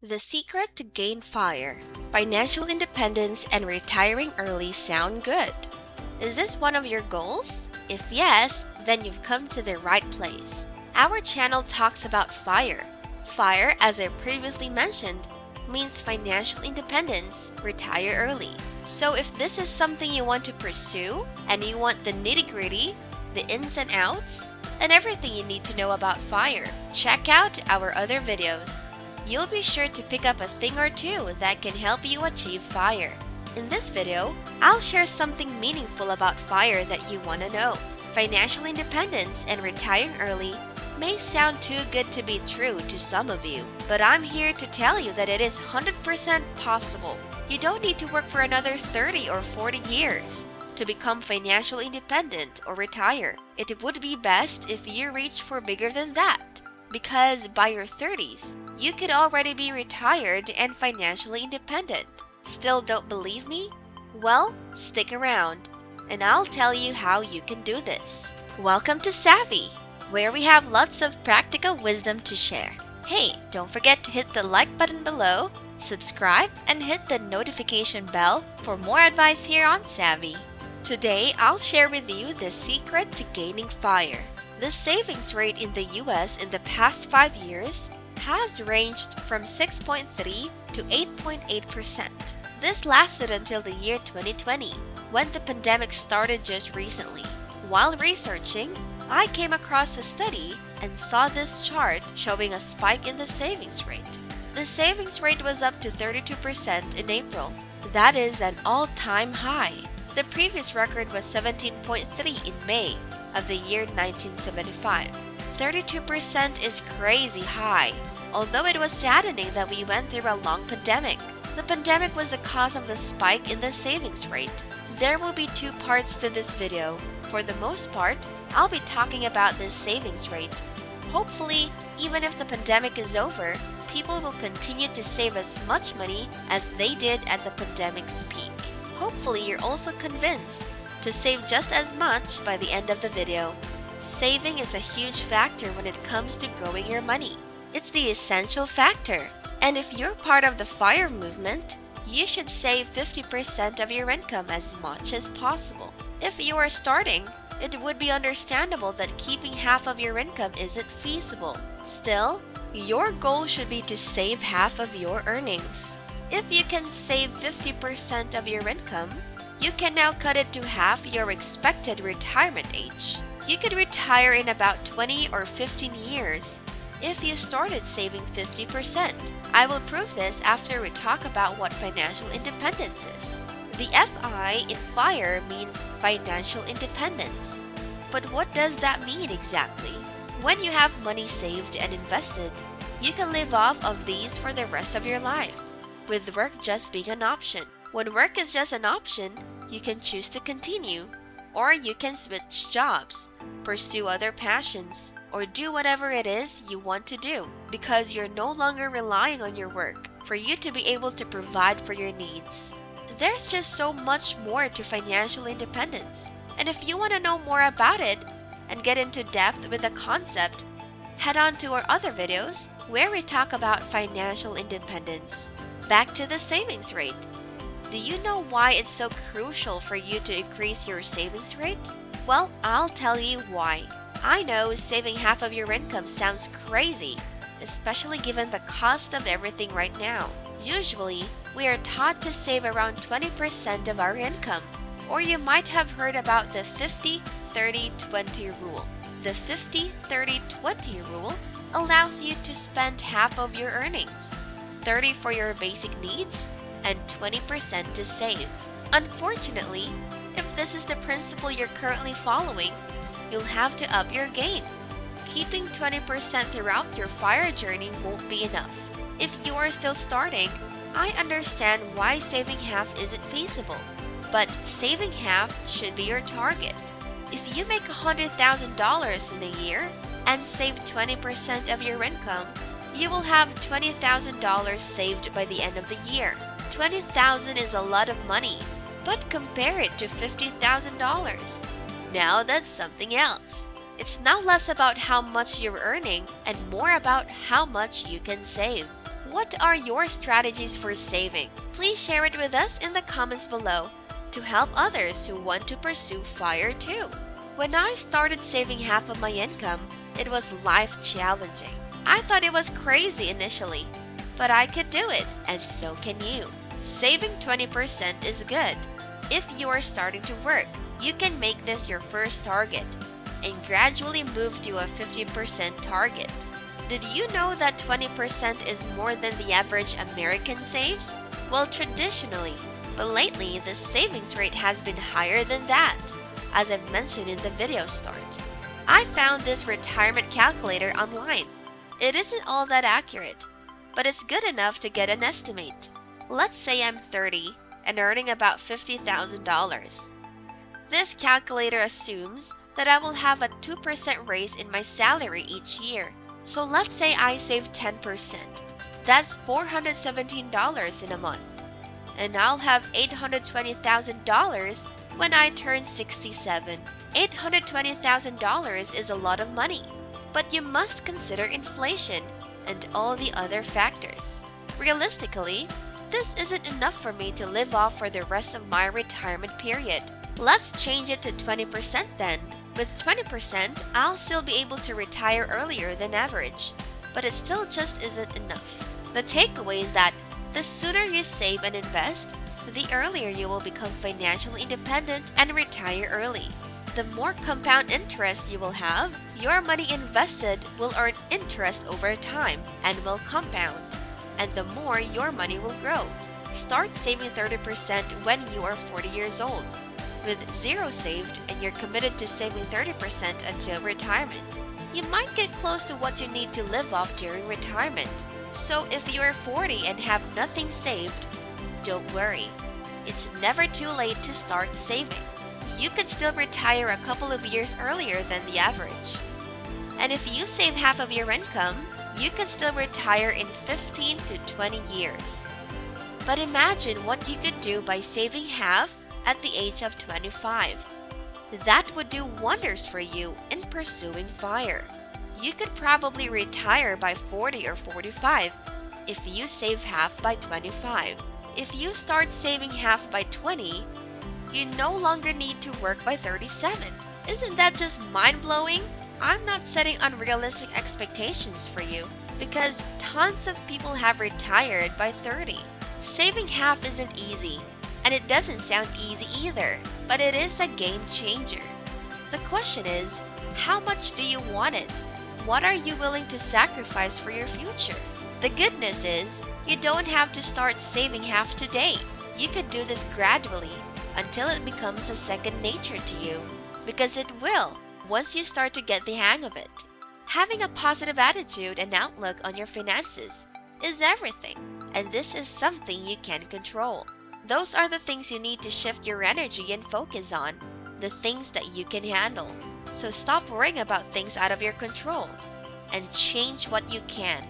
The secret to gain FIRE. Financial independence and retiring early sound good. Is this one of your goals? If yes, then you've come to the right place. Our channel talks about FIRE. FIRE, as I previously mentioned, means financial independence, retire early. So if this is something you want to pursue and you want the nitty-gritty, the ins and outs, and everything you need to know about FIRE, check out our other videos. You'll be sure to pick up a thing or two that can help you achieve FIRE. In this video, I'll share something meaningful about FIRE that you want to know. Financial independence and retiring early may sound too good to be true to some of you, but I'm here to tell you that it is 100% possible. You don't need to work for another 30 or 40 years to become financially independent or retire. It would be best if you reach for bigger than that, because by your 30s, you could already be retired and financially independent. Still don't believe me? Well, stick around, and I'll tell you how you can do this. Welcome to Savvy, where we have lots of practical wisdom to share. Hey, don't forget to hit the like button below, subscribe, and hit the notification bell for more advice here on Savvy. Today, I'll share with you the secret to gaining FIRE. The savings rate in the US in the past 5 years has ranged from 6.3 to 8.8%. This lasted until the year 2020, when the pandemic started just recently. While researching, I came across a study and saw this chart showing a spike in the savings rate. The savings rate was up to 32% in April. That is an all-time high. The previous record was 17.3 in May of the year 1975. 32% is crazy high. Although it was saddening that we went through a long pandemic, the pandemic was the cause of the spike in the savings rate. There will be two parts to this video. For the most part, I'll be talking about this savings rate. Hopefully, even if the pandemic is over, people will continue to save as much money as they did at the pandemic's peak. Hopefully, you're also convinced to save just as much by the end of the video. Saving is a huge factor when it comes to growing your money. It's the essential factor. And if you're part of the FIRE movement, you should save 50% of your income as much as possible. If you are starting, it would be understandable that keeping half of your income isn't feasible. Still, your goal should be to save half of your earnings. If you can save 50% of your income, you can now cut it to half your expected retirement age. You could retire in about 20 or 15 years if you started saving 50%. I will prove this after we talk about what financial independence is. The FI in FIRE means financial independence. But what does that mean exactly? When you have money saved and invested, you can live off of these for the rest of your life, with work just being an option. When work is just an option, you can choose to continue, or you can switch jobs, pursue other passions, or do whatever it is you want to do, because you're no longer relying on your work for you to be able to provide for your needs. There's just so much more to financial independence, and if you want to know more about it and get into depth with the concept, head on to our other videos where we talk about financial independence. Back to the savings rate. Do you know why it's so crucial for you to increase your savings rate? Well, I'll tell you why. I know saving half of your income sounds crazy, especially given the cost of everything right now. Usually, we are taught to save around 20% of our income. Or you might have heard about the 50-30-20 rule. The 50-30-20 rule allows you to spend half of your earnings, 30 for your basic needs, and 20% to save. Unfortunately, if this is the principle you're currently following, you'll have to up your game. Keeping 20% throughout your FIRE journey won't be enough. If you are still starting, I understand why saving half isn't feasible, but saving half should be your target. If you make $100,000 in a year and save 20% of your income, you will have $20,000 saved by the end of the year. $20,000 is a lot of money, but compare it to $50,000. Now that's something else. It's now less about how much you're earning and more about how much you can save. What are your strategies for saving? Please share it with us in the comments below to help others who want to pursue FIRE too. When I started saving half of my income, it was life-challenging. I thought it was crazy initially, but I could do it, and so can you. Saving 20% is good. If you are starting to work, you can make this your first target and gradually move to a 50% target. Did you know that 20% is more than the average American saves? Well, traditionally, but lately the savings rate has been higher than that, as I've mentioned in the video start. I found this retirement calculator online. It isn't all that accurate, but it's good enough to get an estimate. Let's say I'm 30 and earning about $50,000. This calculator assumes that I will have a 2% raise in my salary each year. So let's say I save 10%. That's $417 in a month. And I'll have $820,000 when I turn 67. $820,000 is a lot of money. But you must consider inflation and all the other factors. Realistically, this isn't enough for me to live off for the rest of my retirement period. Let's change it to 20% then. With 20%, I'll still be able to retire earlier than average, but it still just isn't enough. The takeaway is that the sooner you save and invest, the earlier you will become financially independent and retire early. The more compound interest you will have, your money invested will earn interest over time and will compound, and the more your money will grow. Start saving 30% when you are 40 years old. With zero saved and you're committed to saving 30% until retirement, you might get close to what you need to live off during retirement. So if you are 40 and have nothing saved, don't worry. It's never too late to start saving. You could still retire a couple of years earlier than the average. And if you save half of your income, you could still retire in 15 to 20 years. But imagine what you could do by saving half at the age of 25. That would do wonders for you in pursuing FIRE. You could probably retire by 40 or 45 if you save half by 25. If you start saving half by 20, you no longer need to work by 37. Isn't that just mind-blowing? I'm not setting unrealistic expectations for you because tons of people have retired by 30. Saving half isn't easy. And it doesn't sound easy either, but it is a game changer. The question is, how much do you want it? What are you willing to sacrifice for your future? The good news is, you don't have to start saving half today. You could do this gradually until it becomes a second nature to you, because it will once you start to get the hang of it. Having a positive attitude and outlook on your finances is everything, and this is something you can control. Those are the things you need to shift your energy and focus on, the things that you can handle. So stop worrying about things out of your control and change what you can.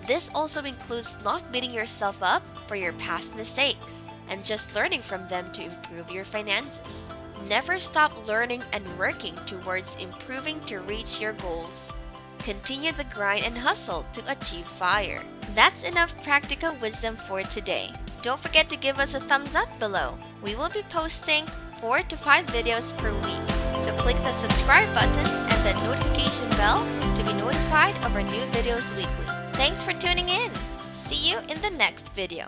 This also includes not beating yourself up for your past mistakes and just learning from them to improve your finances. Never stop learning and working towards improving to reach your goals. Continue the grind and hustle to achieve FIRE. That's enough practical wisdom for today. Don't forget to give us a thumbs up below. We will be posting 4 to 5 videos per week. So click the subscribe button and the notification bell to be notified of our new videos weekly. Thanks for tuning in. See you in the next video.